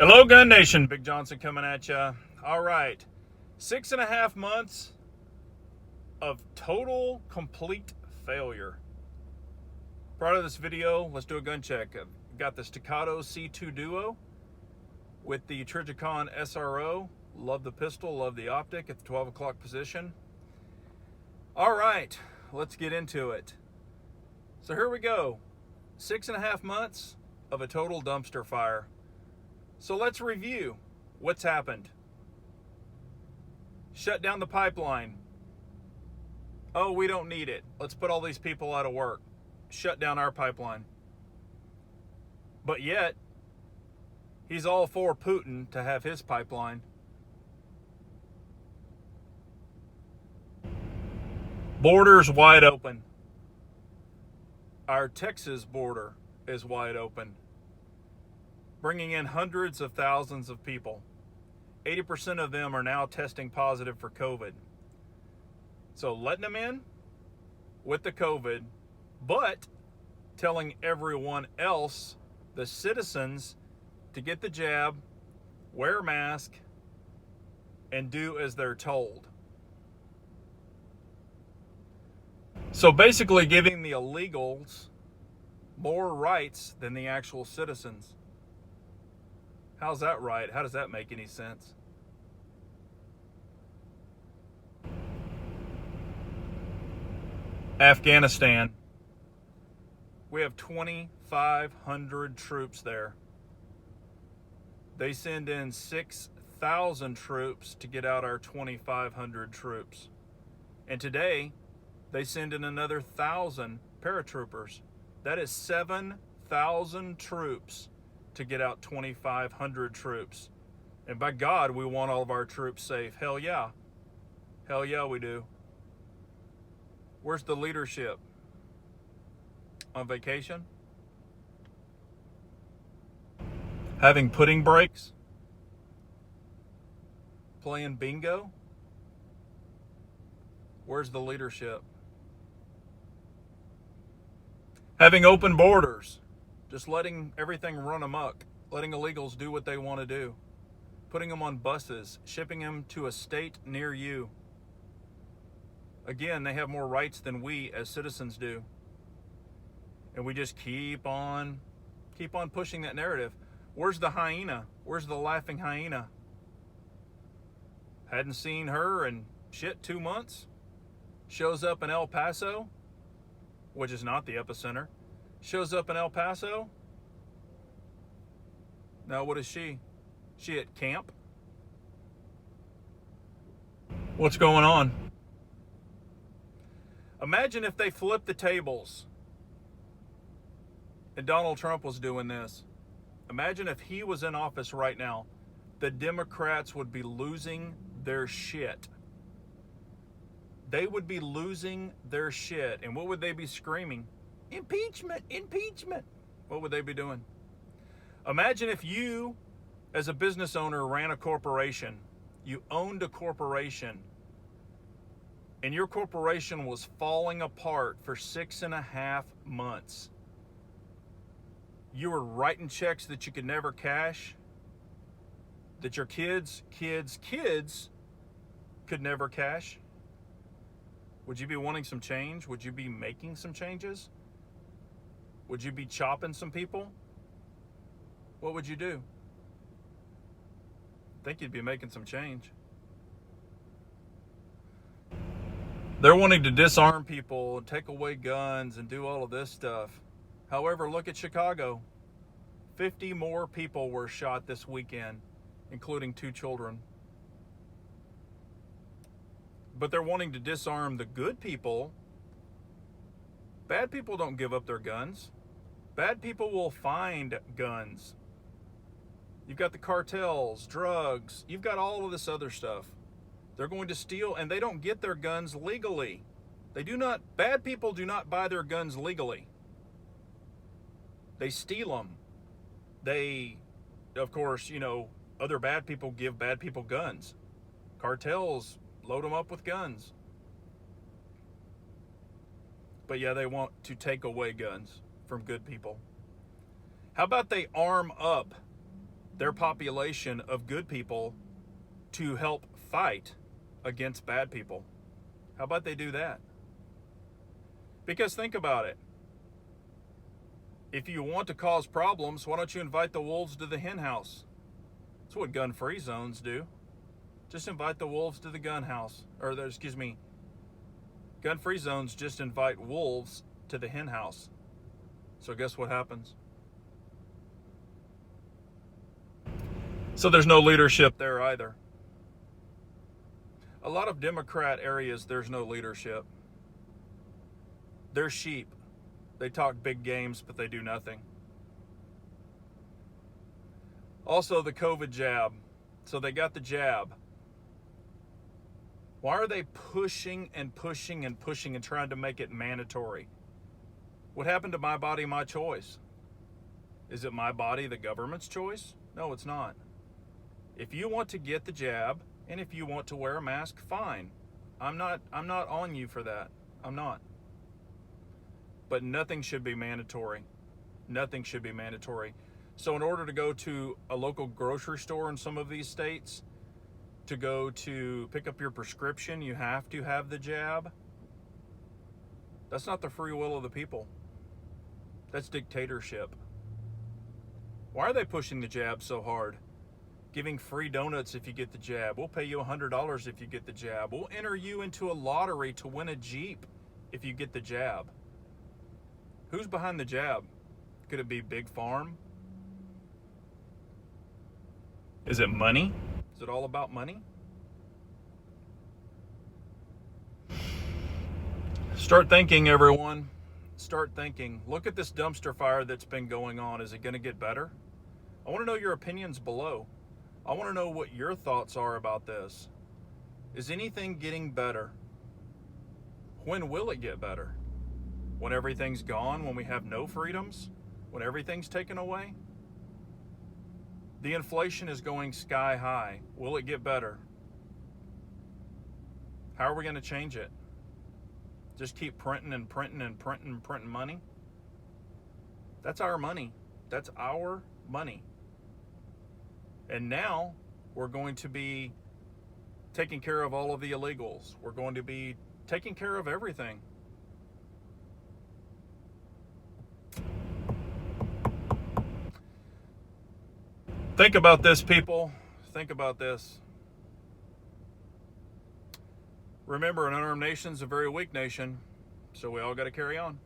Hello, Gun Nation. Big Johnson coming at you. All right. 6.5 months of total complete failure. Prior to this video, let's do a gun check. I've got the Staccato C2 Duo with the Trijicon SRO. Love the pistol, love the optic at the 12 o'clock position. All right, let's get into it. So here we go. 6.5 months of a total dumpster fire. So let's review what's happened. Shut down the pipeline. Oh, we don't need it. Let's put all these people out of work. Shut down our pipeline. But yet, he's all for Putin to have his pipeline. Borders wide open. Our Texas border is wide open, bringing in hundreds of thousands of people. 80% of them are now testing positive for COVID. So letting them in with the COVID, but telling everyone else, the citizens, to get the jab, wear a mask, and do as they're told. So basically giving the illegals more rights than the actual citizens. How's that right? How does that make any sense? Afghanistan. We have 2,500 troops there. They send in 6,000 troops to get out our 2,500 troops. And today, they send in another 1,000 paratroopers. That is 7,000 troops to get out 2,500 troops. And by God, we want all of our troops safe. Hell yeah. Hell yeah, we do. Where's the leadership? On vacation? Having pudding breaks? Playing bingo? Where's the leadership? Having open borders, just letting everything run amok, letting illegals do what they want to do, putting them on buses, shipping them to a state near you. Again, they have more rights than we as citizens do. And we just keep on pushing that narrative. Where's the hyena? Where's the laughing hyena? Hadn't seen her in 2 months. Shows up in El Paso, which is not the epicenter. Shows up in El Paso. Now what is she? She at camp? What's going on? Imagine if they flipped the tables and Donald Trump was doing this. Imagine if he was in office right now. The Democrats would be losing their shit. They would be losing their shit. And what would they be screaming? Impeachment, impeachment. What would they be doing? Imagine if you, as a business owner, ran a corporation. You owned a corporation. And your corporation was falling apart for 6.5 months. You were writing checks that you could never cash, that your kids could never cash. Would you be wanting some change? Would you be making some changes? Would you be chopping some people? What would you do? I think you'd be making some change. They're wanting to disarm people and take away guns and do all of this stuff. However, look at Chicago. 50 more people were shot this weekend, including 2 children. But they're wanting to disarm the good people. Bad people don't give up their guns. Bad people will find guns. You've got the cartels, drugs, you've got all of this other stuff. They're going to steal, and they don't get their guns legally. Bad people do not buy their guns legally. They steal them. They, of course, other bad people give bad people guns. Cartels load them up with guns. But yeah, they want to take away guns from good people. How about they arm up their population of good people to help fight against bad people. How about they do that? Because think about it. If you want to cause problems, why don't you invite the wolves to the hen house? That's what gun-free zones do. Just invite the wolves to the gun house. Gun-free zones just invite wolves to the hen house. So guess what happens? So there's no leadership there either. A lot of Democrat areas, there's no leadership. They're sheep. They talk big games, but they do nothing. Also, the COVID jab. So they got the jab. Why are they pushing and pushing and pushing and trying to make it mandatory? What happened to my body, my choice? Is it my body, the government's choice? No, it's not. If you want to get the jab and if you want to wear a mask, fine. I'm not on you for that. I'm not. But nothing should be mandatory. Nothing should be mandatory. So in order to go to a local grocery store in some of these states, to go to pick up your prescription, you have to have the jab. That's not the free will of the people. That's dictatorship. Why are they pushing the jab so hard? Giving free donuts if you get the jab. We'll pay you $100 if you get the jab. We'll enter you into a lottery to win a Jeep if you get the jab. Who's behind the jab? Could it be Big Farm? Is it money? Is it all about money? Start thinking, everyone. Start thinking. Look at this dumpster fire that's been going on. Is it going to get better? I want to know your opinions below. I want to know what your thoughts are about this. Is anything getting better? When will it get better? When everything's gone? When we have no freedoms? When everything's taken away? The inflation is going sky high. Will it get better? How are we going to change it? Just keep printing and printing and printing and printing money? That's our money. That's our money. And now we're going to be taking care of all of the illegals. We're going to be taking care of everything. Think about this, people. Think about this. Remember, an unarmed nation is a very weak nation, so we all got to carry on.